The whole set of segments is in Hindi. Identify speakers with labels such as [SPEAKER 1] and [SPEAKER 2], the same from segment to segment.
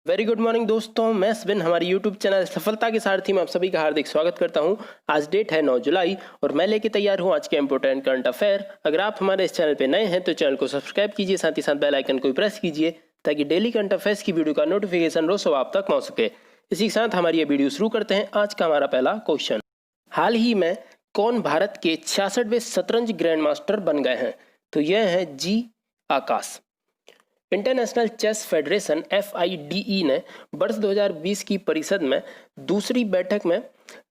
[SPEAKER 1] वेरी गुड मॉर्निंग दोस्तों, मैं स्विन हमारे यूट्यूब चैनल सफलता के सारथी में आप सभी का हार्दिक स्वागत करता हूं। आज डेट है 9 जुलाई और मैं लेके तैयार हूं आज के इंपॉर्टेंट करंट अफेयर। अगर आप हमारे इस चैनल पे नए हैं तो चैनल को सब्सक्राइब कीजिए, साथ ही साथ बेल आइकन को प्रेस कीजिए ताकि डेली करंट अफेयर्स की वीडियो का नोटिफिकेशन रोज सुबह आप तक पहुंच सके। इसी के साथ हमारी ये वीडियो शुरू करते हैं। आज का हमारा पहला क्वेश्चन, हाल ही में कौन भारत के 66वें शतरंज ग्रैंड मास्टर बन गए हैं? तो यह है जी आकाश। इंटरनेशनल चेस फेडरेशन FIDE ने वर्ष 2020 की परिषद में दूसरी बैठक में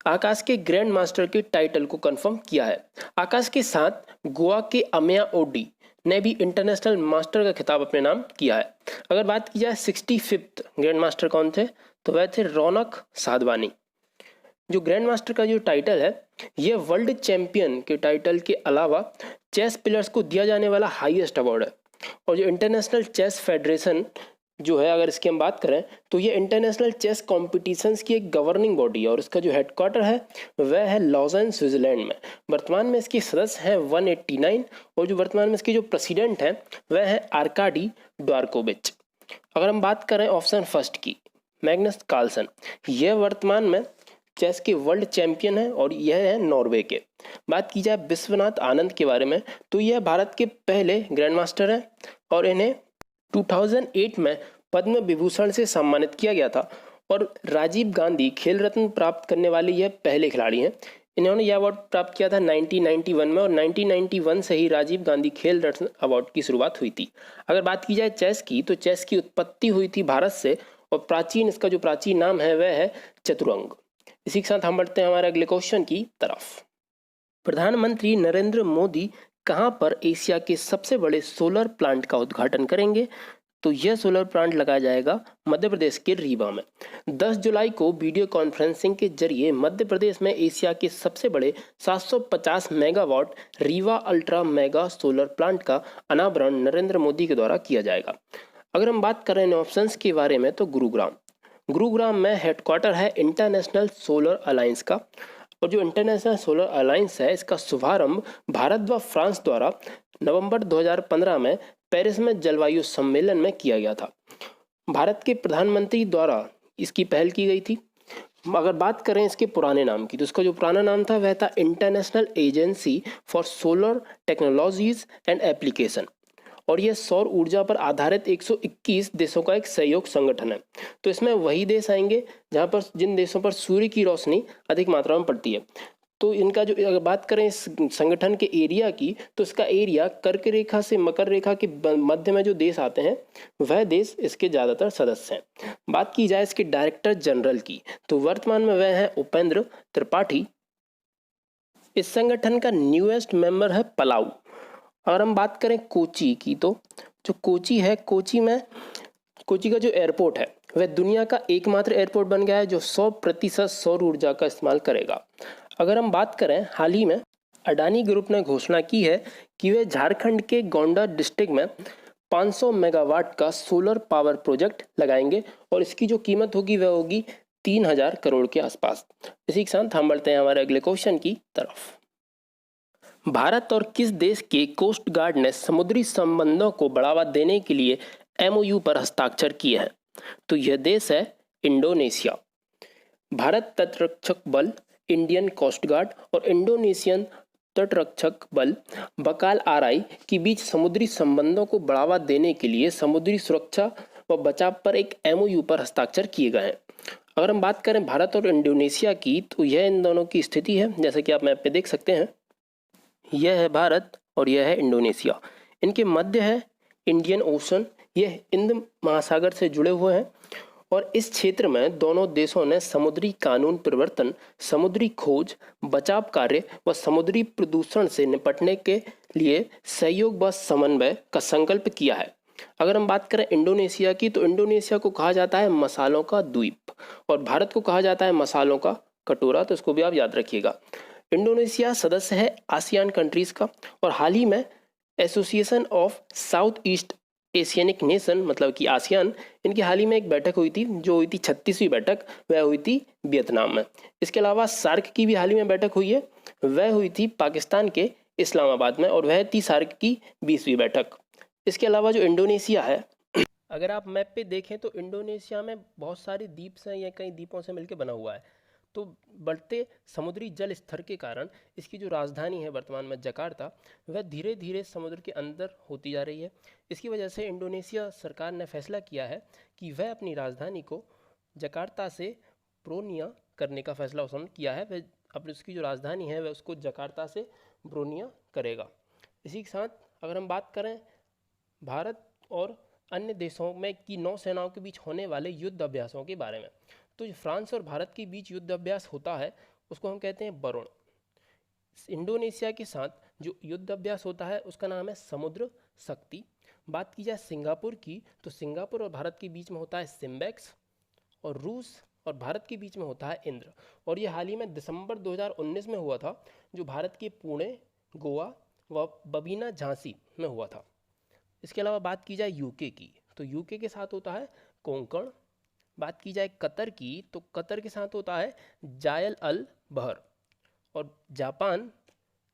[SPEAKER 1] आकाश के ग्रैंड मास्टर के टाइटल को कंफर्म किया है। आकाश के साथ गोवा के अमेया ओडी ने भी इंटरनेशनल मास्टर का खिताब अपने नाम किया है। अगर बात की जाए 65th ग्रैंड मास्टर कौन थे, तो वह थे रौनक साधवानी। जो ग्रैंड मास्टर का जो टाइटल है, यह वर्ल्ड चैंपियन के टाइटल के अलावा चेस प्लेयर्स को दिया जाने वाला हाईएस्ट अवार्ड है। और जो इंटरनेशनल चेस फेडरेशन जो है, अगर इसकी हम बात करें तो ये इंटरनेशनल चेस कॉम्पिटिशन्स की एक गवर्निंग बॉडी है और इसका जो हेडक्वार्टर है वह है लॉज़न स्विट्जरलैंड में। वर्तमान में इसके सदस्य हैं 189 और जो वर्तमान में इसके जो प्रेसिडेंट हैं वह है आर्काडी ड्वारकोविच। अगर हम बात करें ऑप्शन फर्स्ट की, मैग्नस कार्लसन, यह वर्तमान में चेस के वर्ल्ड चैंपियन है और यह है नॉर्वे के। बात की जाए विश्वनाथ आनंद के बारे में, तो यह भारत के पहले ग्रैंड मास्टर हैं और इन्हें 2008 में पद्म विभूषण से सम्मानित किया गया था और राजीव गांधी खेल रत्न प्राप्त करने वाले यह पहले खिलाड़ी हैं। इन्होंने यह अवार्ड प्राप्त किया था 1991 में और 1991 से ही राजीव गांधी खेल रत्न अवार्ड की शुरुआत हुई थी। अगर बात की जाए चेस की, तो चेस की उत्पत्ति हुई थी भारत से और इसका जो प्राचीन नाम है वह है चतुरंग। इसी के साथ हम बढ़ते हैं हमारे अगले क्वेश्चन की तरफ। प्रधानमंत्री नरेंद्र मोदी कहां पर एशिया के सबसे बड़े सोलर प्लांट का उद्घाटन करेंगे? तो यह सोलर प्लांट लगाया जाएगा मध्य प्रदेश के रीवा में। 10 जुलाई को वीडियो कॉन्फ्रेंसिंग के जरिए मध्य प्रदेश में एशिया के सबसे बड़े 750 megawatt Rewa ultra mega solar plant का अनावरण नरेंद्र मोदी के द्वारा किया जाएगा। अगर हम बात करें ऑप्शंस के बारे में, तो गुरुग्राम में हेडक्वार्टर है इंटरनेशनल सोलर अलायंस का और जो इंटरनेशनल सोलर अलायंस है इसका शुभारंभ भारत व फ्रांस द्वारा नवंबर 2015 में पेरिस में जलवायु सम्मेलन में किया गया था। भारत के प्रधानमंत्री द्वारा इसकी पहल की गई थी। अगर बात करें इसके पुराने नाम की, तो इसका जो पुराना नाम था वह था international agency for solar technologies and application और यह सौर ऊर्जा पर आधारित 121 देशों का एक सहयोग संगठन है। तो इसमें वही देश आएंगे जिन देशों पर सूर्य की रोशनी अधिक मात्रा में पड़ती है। तो इनका जो, अगर बात करें इस संगठन के एरिया की, तो इसका एरिया कर्क रेखा से मकर रेखा के मध्य में जो देश आते हैं वह देश इसके ज़्यादातर सदस्य हैं। बात की जाए इसके डायरेक्टर जनरल की, तो वर्तमान में वह है उपेंद्र त्रिपाठी। इस संगठन का न्यूएस्ट मेंबर है पलाऊ। अगर हम बात करें कोची की, तो जो कोची है, कोची का जो एयरपोर्ट है वह दुनिया का एकमात्र एयरपोर्ट बन गया है जो 100% सौर ऊर्जा का इस्तेमाल करेगा। अगर हम बात करें, हाल ही में अडानी ग्रुप ने घोषणा की है कि वे झारखंड के गोंडा डिस्ट्रिक्ट में 500 मेगावाट का सोलर पावर प्रोजेक्ट लगाएंगे और इसकी जो कीमत होगी वह होगी 3000 करोड़ के आसपास। इसी के साथ हम बढ़ते हैं हमारे अगले क्वेश्चन की तरफ। भारत और किस देश के कोस्ट गार्ड ने समुद्री संबंधों को बढ़ावा देने के लिए MOU पर हस्ताक्षर किए हैं? तो यह देश है इंडोनेशिया। भारत तटरक्षक बल, इंडियन कोस्ट गार्ड और इंडोनेशियन तटरक्षक बल बकाल आरआई के बीच समुद्री संबंधों को बढ़ावा देने के लिए समुद्री सुरक्षा व बचाव पर एक MOU पर हस्ताक्षर किए गए हैं। अगर हम बात करें भारत और इंडोनेशिया की, तो यह इन दोनों की स्थिति है, जैसे कि आप मैप पे देख सकते हैं। यह है भारत और यह है इंडोनेशिया। इनके मध्य है इंडियन ओशन, यह हिंद महासागर से जुड़े हुए हैं और इस क्षेत्र में दोनों देशों ने समुद्री कानून परिवर्तन, समुद्री खोज, बचाव कार्य व समुद्री प्रदूषण से निपटने के लिए सहयोग व समन्वय का संकल्प किया है। अगर हम बात करें इंडोनेशिया की, तो इंडोनेशिया को कहा जाता है मसालों का द्वीप और भारत को कहा जाता है मसालों का कटोरा, तो इसको भी आप याद रखिएगा। इंडोनेशिया सदस्य है आसियान कंट्रीज का और हाल ही में association of south east Asianic nation मतलब कि आसियान, इनकी हाल ही में एक बैठक हुई थी जो हुई थी 36वीं बैठक, वह हुई थी वियतनाम में। इसके अलावा सार्क की भी हाल ही में बैठक हुई है, वह हुई थी पाकिस्तान के इस्लामाबाद में और वह थी सार्क की 20वीं बैठक। इसके अलावा जो इंडोनेशिया है अगर आप मैप पे देखें तो इंडोनेशिया में बहुत सारे द्वीप हैं, या कई द्वीपों से मिलकर बना हुआ है। तो बढ़ते समुद्री जल स्तर के कारण इसकी जो राजधानी है वर्तमान में जकार्ता, वह धीरे धीरे समुद्र के अंदर होती जा रही है। इसकी वजह से इंडोनेशिया सरकार ने फैसला किया है कि वह अपनी राजधानी को जकार्ता से ब्रोनिया करने का फैसला उसने किया है। वह अपनी उसकी जो राजधानी है वह उसको जकार्ता से ब्रोनिया करेगा। इसी के साथ अगर हम बात करें भारत और अन्य देशों में की नौसेनाओं के बीच होने वाले युद्ध अभ्यासों के बारे में, तो जो फ्रांस और भारत के बीच युद्ध अभ्यास होता है उसको हम कहते हैं वरुण। इंडोनेशिया के साथ जो युद्ध अभ्यास होता है उसका नाम है समुद्र शक्ति। बात की जाए सिंगापुर की, तो सिंगापुर और भारत के बीच में होता है सिम्बेक्स, और रूस और भारत के बीच में होता है इंद्र। और ये हाल ही में दिसंबर 2019 में हुआ था, जो भारत के पुणे, गोवा व बबीना झांसी में हुआ था। इसके अलावा बात की जाए यूके की, तो यूके के साथ होता है कोंकण। बात की जाए कतर की, तो कतर के साथ होता है जायल अल बहर। और जापान,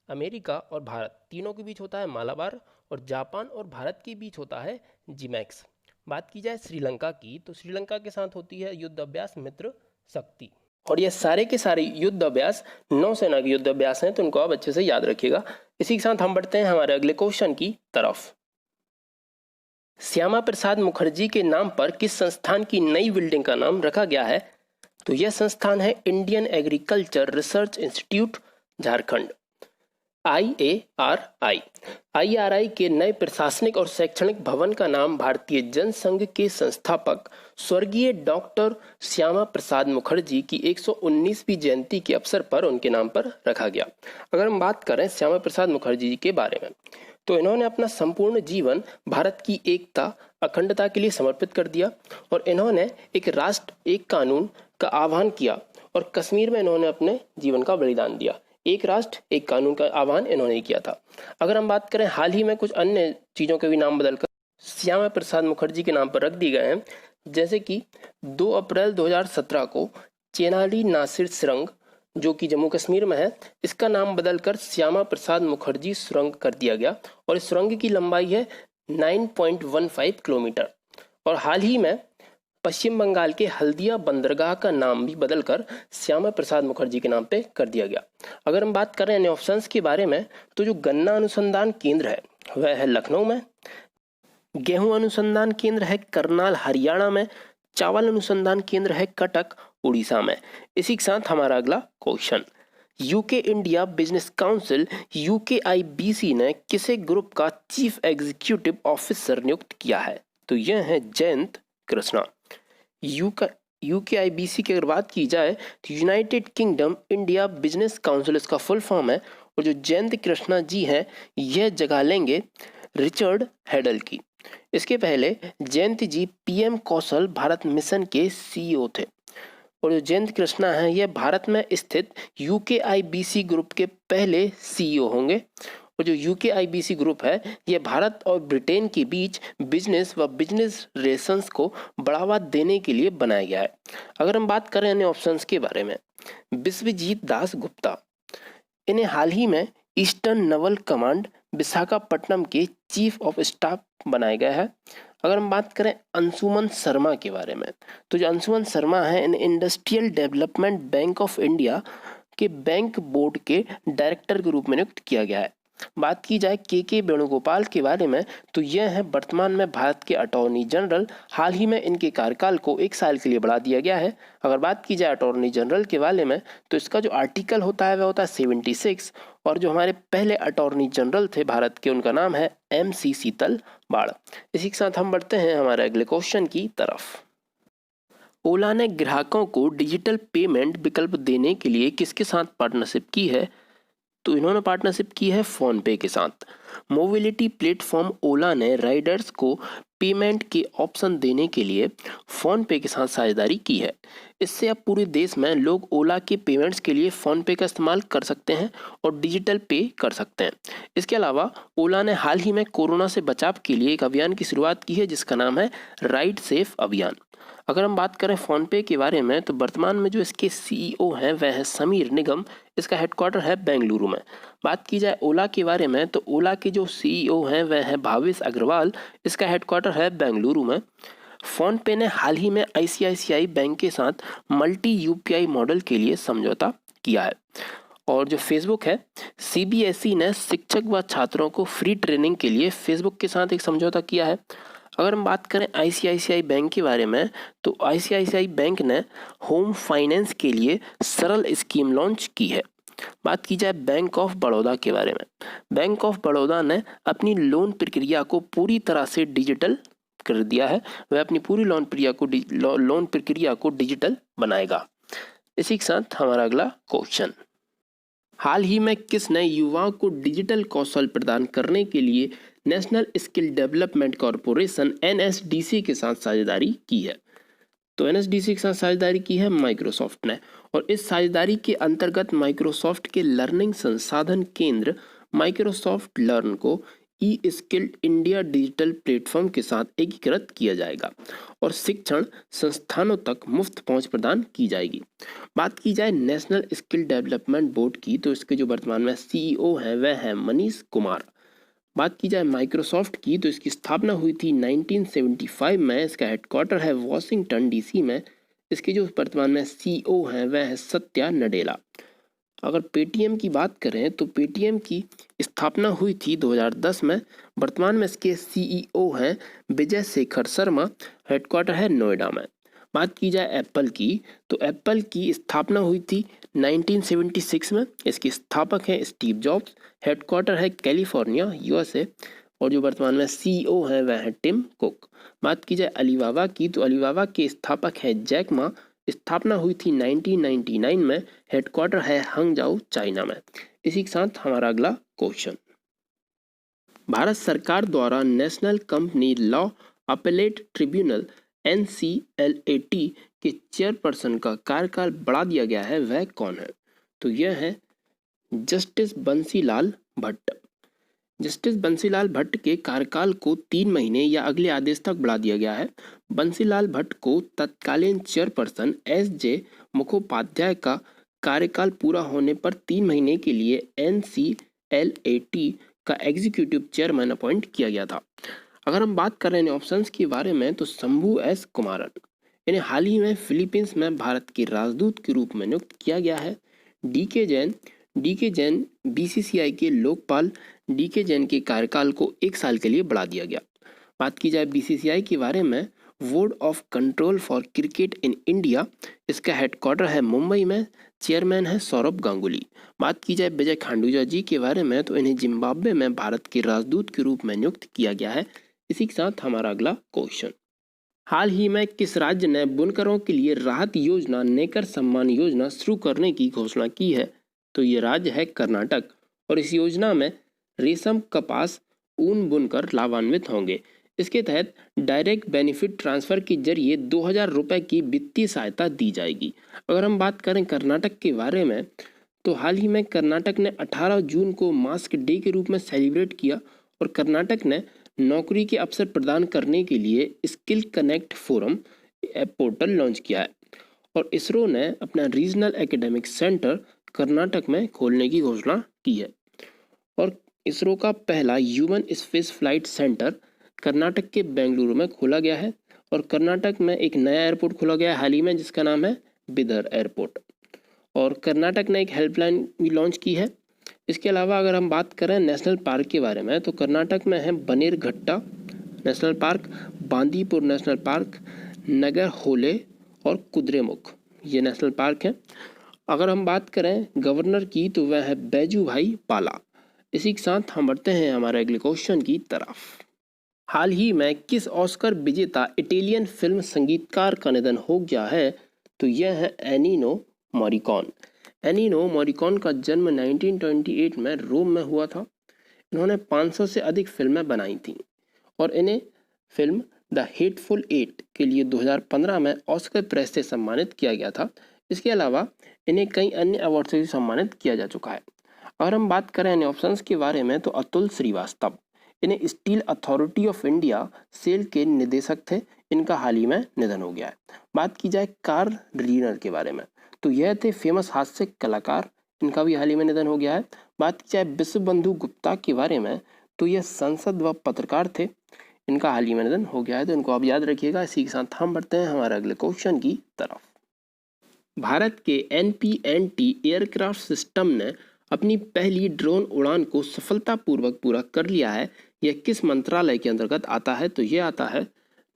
[SPEAKER 1] अमेरिका और भारत तीनों के बीच होता है मालाबार, और जापान और भारत के बीच होता है जिमैक्स। बात की जाए श्रीलंका की, तो श्रीलंका के साथ होती है युद्ध अभ्यास मित्र शक्ति। और ये सारे के सारे युद्ध अभ्यास नौसेना के युद्ध अभ्यास हैं, तो उनको आप अच्छे से याद रखिएगा। इसी के साथ हम बढ़ते हैं हमारे अगले क्वेश्चन की तरफ। श्यामा प्रसाद मुखर्जी के नाम पर किस संस्थान की नई बिल्डिंग का नाम रखा गया है? तो यह संस्थान है Indian agriculture research institute Jharkhand, IARI। IARI के नए प्रशासनिक और शैक्षणिक भवन का नाम भारतीय जनसंघ के संस्थापक स्वर्गीय डॉक्टर श्यामा प्रसाद मुखर्जी की 119वीं जयंती के अवसर पर उनके नाम पर रखा गया। अगर हम बात करें श्यामा प्रसाद मुखर्जी जी के बारे में, तो इन्होंने अपना संपूर्ण जीवन भारत की एकता, अखंडता के लिए समर्पित कर दिया, और इन्होंने एक राष्ट्र एक कानून का आह्वान किया, और कश्मीर में इन्होंने अपने जीवन का बलिदान दिया। एक राष्ट्र एक कानून का आह्वान इन्होंने किया था। अगर हम बात करें हाल ही में कुछ अन्य चीज़ों के भी नाम बदलकर श्यामा प्रसाद मुखर्जी के नाम पर रख दिए गए हैं, जैसे कि 2 अप्रैल 2017 को चेनाली नासिर सुरंग, जो कि जम्मू कश्मीर में है, इसका नाम बदलकर श्यामा प्रसाद मुखर्जी सुरंग कर दिया गया, और इस सुरंग की लंबाई है 9.15 किलोमीटर। और हाल ही में पश्चिम बंगाल के हल्दिया बंदरगाह का नाम भी बदलकर श्यामा प्रसाद मुखर्जी के नाम पे कर दिया गया। अगर हम बात करें अन्य ऑप्शंस के बारे में, तो जो गन्ना अनुसंधान केंद्र है वह है लखनऊ में, गेहूं अनुसंधान केंद्र है करनाल हरियाणा में, चावल अनुसंधान केंद्र है कटक उड़ीसा में। इसी के साथ हमारा अगला question, UK India business council UKIBC ने किसे ग्रुप का चीफ एग्जीक्यूटिव ऑफिसर नियुक्त किया है? तो यह है जयंत कृष्णा। UKIBC की अगर बात की जाए तो United kingdom India business council इसका फुल फॉर्म है, और जो जयंत कृष्णा जी हैं यह जगह लेंगे रिचर्ड हेडल की। इसके पहले जयंत जी PM कौशल भारत मिशन के CEO थे, और जो जयंत कृष्णा हैं यह भारत में स्थित UKIBC ग्रुप के पहले CEO होंगे। और जो UKIBC ग्रुप है यह भारत और ब्रिटेन के बीच बिजनेस व बिजनेस रिलेशंस को बढ़ावा देने के लिए बनाया गया है। अगर हम बात करें अन्य ऑप्शंस के बारे में, विश्वजीत दास गुप्ता, इन्हें हाल ही में ईस्टर्न नवल कमांड विशाखापट्टनम के चीफ ऑफ स्टाफ बनाया गया है। अगर हम बात करें अंशुमन शर्मा के बारे में, तो जो अंशुमन शर्मा है in industrial development bank of India के बैंक बोर्ड के डायरेक्टर के रूप में नियुक्त किया गया है। बात की जाए के वेणुगोपाल के बारे में, तो यह है वर्तमान में भारत के अटॉर्नी जनरल। हाल ही में इनके कार्यकाल को 1 साल के लिए बढ़ा दिया गया है। अगर बात की जाए अटॉर्नी जनरल के बारे में, तो इसका जो आर्टिकल होता है वह होता है 76, और जो हमारे पहले अटॉर्नी जनरल थे भारत के उनका नाम है MC शीतल बाड़। इसी के साथ हम बढ़ते हैं हमारे अगले क्वेश्चन की तरफ। ओला ने ग्राहकों को डिजिटल पेमेंट विकल्प देने के लिए किसके साथ पार्टनरशिप की है? तो इन्होंने पार्टनरशिप की है फोन पे के साथ। मोबिलिटी प्लेटफॉर्म ओला ने राइडर्स को पेमेंट के ऑप्शन देने के लिए फोन पे के साथ साझेदारी की है। इससे अब पूरे देश में लोग ओला के पेमेंट्स के लिए फोन पे का इस्तेमाल कर सकते हैं और डिजिटल पे कर सकते हैं। इसके अलावा ओला ने हाल ही में कोरोना से बचाव के लिए एक अभियान की शुरुआत की है जिसका नाम है राइड सेफ अभियान। अगर हम बात करें फ़ोनपे के बारे में तो वर्तमान में जो इसके सीईओ हैं वह है समीर निगम, इसका हेडक्वार्टर है बेंगलुरु में। बात की जाए ओला के बारे में तो ओला के जो सीईओ हैं वह है भावेश अग्रवाल, इसका हेडक्वार्टर है बेंगलुरु में। फ़ोनपे ने हाल ही में आईसीआईसीआई बैंक के साथ मल्टी यूपीआई मॉडल के लिए समझौता किया है। और जो फेसबुक है, सीबीएसई ने शिक्षक व छात्रों को फ्री ट्रेनिंग के लिए फेसबुक के साथ एक समझौता किया है। अगर हम बात करें आईसीआईसीआई बैंक के बारे में तो आईसीआईसीआई बैंक ने होम फाइनेंस के लिए सरल स्कीम लॉन्च की है। बात की जाए बैंक ऑफ बड़ौदा के बारे में, बैंक ऑफ बड़ौदा ने अपनी लोन प्रक्रिया को पूरी तरह से डिजिटल कर दिया है। वह अपनी पूरी लोन प्रक्रिया को डिजिटल बनाएगा। इसी के साथ हमारा अगला क्वेश्चन, हाल ही में किसने युवाओं को डिजिटल कौशल प्रदान करने के लिए national skill development corporation NSDC के साथ साझेदारी की है? तो एनएसडीसी के साथ साझेदारी की है माइक्रोसॉफ्ट ने। और इस साझेदारी के अंतर्गत माइक्रोसॉफ्ट के लर्निंग संसाधन केंद्र माइक्रोसॉफ्ट लर्न को ई स्किल्ड इंडिया डिजिटल प्लेटफॉर्म के साथ एकीकृत किया जाएगा और शिक्षण संस्थानों तक मुफ्त पहुंच प्रदान की जाएगी। बात की जाए नेशनल स्किल डेवलपमेंट बोर्ड की तो इसके जो वर्तमान में सीईओ हैं वह है मनीष कुमार। बात की जाए माइक्रोसॉफ्ट की तो इसकी स्थापना हुई थी 1975 में, इसका हेडक्वार्टर है वॉशिंगटन डीसी में। इसके जो वर्तमान में सीईओ हैं वह है सत्या नडेला। अगर पेटीएम की बात करें तो पेटीएम की स्थापना हुई थी 2010 में। वर्तमान में इसके सीईओ हैं विजय शेखर शर्मा, हेडक्वार्टर है नोएडा में। बात की जाए एप्पल की तो एप्पल की स्थापना हुई थी 1976 में। इसके स्थापक हैं स्टीव जॉब्स, हेडक्वार्टर है कैलिफोर्निया यूएसए। और जो वर्तमान में सीईओ हैं वह है टिम कुक। बात की जाए अलीबाबा की तो अलीबाबा के स्थापक है जैक मा, स्थापना हुई थी 1999 में, हेडक्वार्टर है हंगजाऊ चाइना में। इसी के साथ हमारा अगला क्वेश्चन, भारत सरकार द्वारा national company law appellate tribunal NCLAT के चेयरपर्सन का कार्यकाल बढ़ा दिया गया है, वह कौन है? तो यह है जस्टिस बंसीलाल भट्ट। जस्टिस बंसीलाल भट्ट के कार्यकाल को 3 महीने या अगले आदेश तक बढ़ा दिया गया है। बंसीलाल भट्ट को तत्कालीन चेयरपर्सन SJ मुखोपाध्याय का कार्यकाल पूरा होने पर 3 महीने के लिए NCLAT का एग्जीक्यूटिव चेयरमैन अपॉइंट किया गया था। अगर हम बात कर रहे हैं ऑप्शंस के बारे में तो शंभू एस कुमारन, इन्हें हाल ही में फिलीपींस में भारत के राजदूत के रूप में नियुक्त किया गया है। डीके जैन बीसीसीआई के लोकपाल डीके जैन के कार्यकाल को 1 साल के लिए बढ़ा दिया गया। बात की जाए बीसीसीआई के बारे में, board of control for cricket in India, इसका हेडक्वार्टर है मुंबई में, चेयरमैन है सौरभ गांगुली। बात की जाए विजय खांडूजा जी के बारे में तो इन्हें जिम्बाब्वे में भारत के राजदूत के रूप में नियुक्त किया गया है। इसी के साथ हमारा अगला क्वेश्चन, हाल ही में किस राज्य ने बुनकरों के लिए राहत योजना नेकर सम्मान योजना शुरू करने की घोषणा की है? तो ये राज्य है कर्नाटक। और इस योजना में रेशम, कपास, ऊन बुनकर लाभान्वित होंगे। इसके तहत डायरेक्ट बेनिफिट ट्रांसफर के जरिए 2000 रुपये की वित्तीय सहायता दी जाएगी। अगर हम बात करें कर्नाटक के बारे में तो हाल ही में कर्नाटक ने 18 जून को मास्क डे के रूप में सेलिब्रेट किया और कर्नाटक ने नौकरी के अवसर प्रदान करने के लिए skill connect forum portal launch किया है। और इसरो ने अपना रीजनल एकेडमिक सेंटर कर्नाटक में खोलने की घोषणा की है। और इसरो का पहला human space flight centre Karnataka के बेंगलुरु में खोला गया है। और कर्नाटक में एक नया एयरपोर्ट खोला गया है हाल ही में, जिसका नाम है बिदर एयरपोर्ट। और कर्नाटक ने एक हेल्पलाइन भी लॉन्च की है। इसके अलावा अगर हम बात करें नेशनल पार्क के बारे में तो कर्नाटक में है Bannerghatta national park, Bandipur national park, Nagarhole और कुद्रेमुख, ये नेशनल पार्क हैं। अगर हम बात करें गवर्नर की तो वह है बैजू भाई पाला। इसी के साथ हम बढ़ते हैं हमारे अगले क्वेश्चन की तरफ, हाल ही में किस ऑस्कर विजेता इटालियन फिल्म संगीतकार का निधन हो गया है? तो यह है एनिनो मॉरिकॉन। एनिनो मॉरिकॉन का जन्म 1928 में रोम में हुआ था। इन्होंने 500 से अधिक फिल्में बनाई थीं और इन्हें फिल्म द हेटफुल एट के लिए 2015 में ऑस्कर प्राइज से सम्मानित किया गया था। इसके अलावा इन्हें कई अन्य अवार्ड से भी सम्मानित किया जा चुका है। अगर हम बात करें इन ऑप्शंस के बारे में तो अतुल श्रीवास्तव, इन्हें Steel Authority of India SAIL के निदेशक थे। इनका हाल ही में निधन हो गया है। बात की जाए कार्ल रीनर के बारे में, तो यह थे फेमस हास्य कलाकार, इनका भी हाल ही में निधन हो गया है। बात की जाए विश्व बंधु गुप्ता के बारे में, तो यह सांसद व पत्रकार थे, इनका हाल ही में निधन हो गया है, तो इनको आप याद रखिएगा। इसी के साथ हम बढ़ते हैं हमारे अगले क्वेश्चन की तरफ। भारत के NPNT एयरक्राफ्ट सिस्टम ने अपनी पहली ड्रोन उड़ान को सफलतापूर्वक पूरा कर लिया है। यह किस मंत्रालय के अंतर्गत आता है? तो यह आता है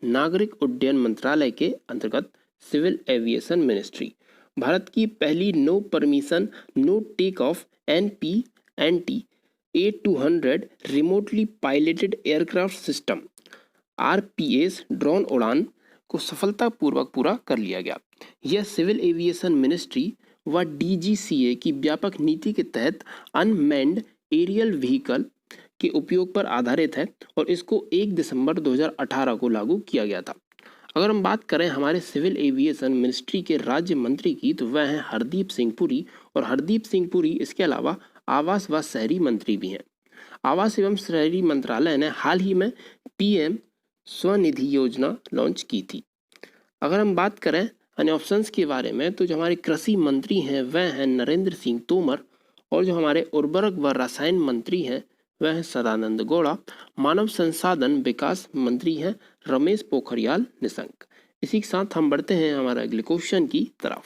[SPEAKER 1] नागरिक उड्डयन मंत्रालय के अंतर्गत, सिविल एविएशन मिनिस्ट्री। भारत की पहली no permission no take off NPNT A200 remotely piloted aircraft system RPS drone उड़ान को सफलतापूर्वक पूरा कर लिया गया। यह सिविल एविएशन मिनिस्ट्री व DGCA की व्यापक नीति के तहत अनमैन्ड एरियल व्हीकल के उपयोग पर आधारित है और इसको 1 दिसंबर 2018 को लागू किया गया था। अगर हम बात करें हमारे सिविल एविएशन मिनिस्ट्री के राज्य मंत्री की, तो वह हैं हरदीप सिंह पुरी, और हरदीप सिंह पुरी इसके अलावा आवास व शहरी मंत्री भी हैं। आवास एवं शहरी मंत्रालय ने हाल ही में PM स्वनिधि योजना लॉन्च की थी। अगर हम बात करें अन्य ऑप्शंस के बारे में, तो जो हमारे कृषि मंत्री हैं वह हैं नरेंद्र सिंह तोमर, और जो हमारे उर्वरक व रसायन मंत्री हैं वह हैं सदानंद गौड़ा। मानव संसाधन विकास मंत्री हैं रमेश पोखरियाल निशंक। इसी के साथ हम बढ़ते हैं हमारे अगले क्वेश्चन की तरफ।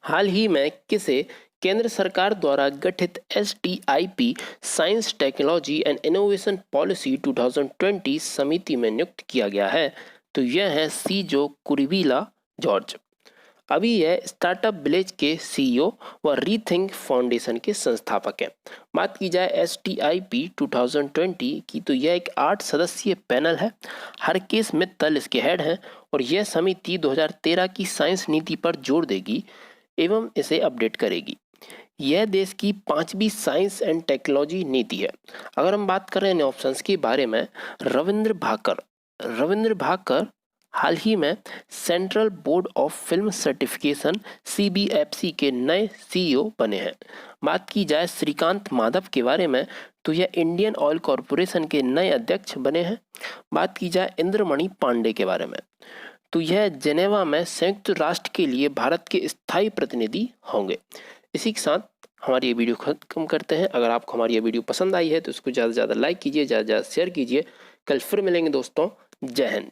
[SPEAKER 1] हाल ही में किसे केंद्र सरकार द्वारा गठित STIP science technology and innovation policy 2020 समिति में नियुक्त किया गया है? तो यह है सीजो कुरीविला जॉर्ज। अभी यह स्टार्टअप विलेज के CEO व रीथिंक फाउंडेशन के संस्थापक हैं। बात की जाए STIP 2020 की, तो यह एक 8 सदस्यीय पैनल है। हरकेश मित्तल इसके हेड हैं और यह समिति 2013 की साइंस नीति पर जोर देगी एवं इसे अपडेट करेगी। यह देश की 5वीं साइंस एंड टेक्नोलॉजी नीति है। अगर हम बात करें इन ऑप्शंस के बारे में, रविंद्र भाकर हाल ही में central board of film certification CBFC के नए CEO बने हैं। बात की जाए श्रीकांत माधव के बारे में, तो यह इंडियन ऑयल कॉरपोरेशन के नए अध्यक्ष बने हैं। बात की जाए इंद्रमणि पांडे के बारे में, तो यह जेनेवा में संयुक्त राष्ट्र के लिए भारत के स्थायी प्रतिनिधि होंगे। इसी के साथ हमारी ये वीडियो खत्म करते हैं। अगर आपको हमारी ये वीडियो पसंद आई है तो इसको ज़्यादा से ज़्यादा लाइक कीजिए, ज़्यादा से ज़्यादा शेयर कीजिए। कल फिर मिलेंगे दोस्तों। जय हिंद।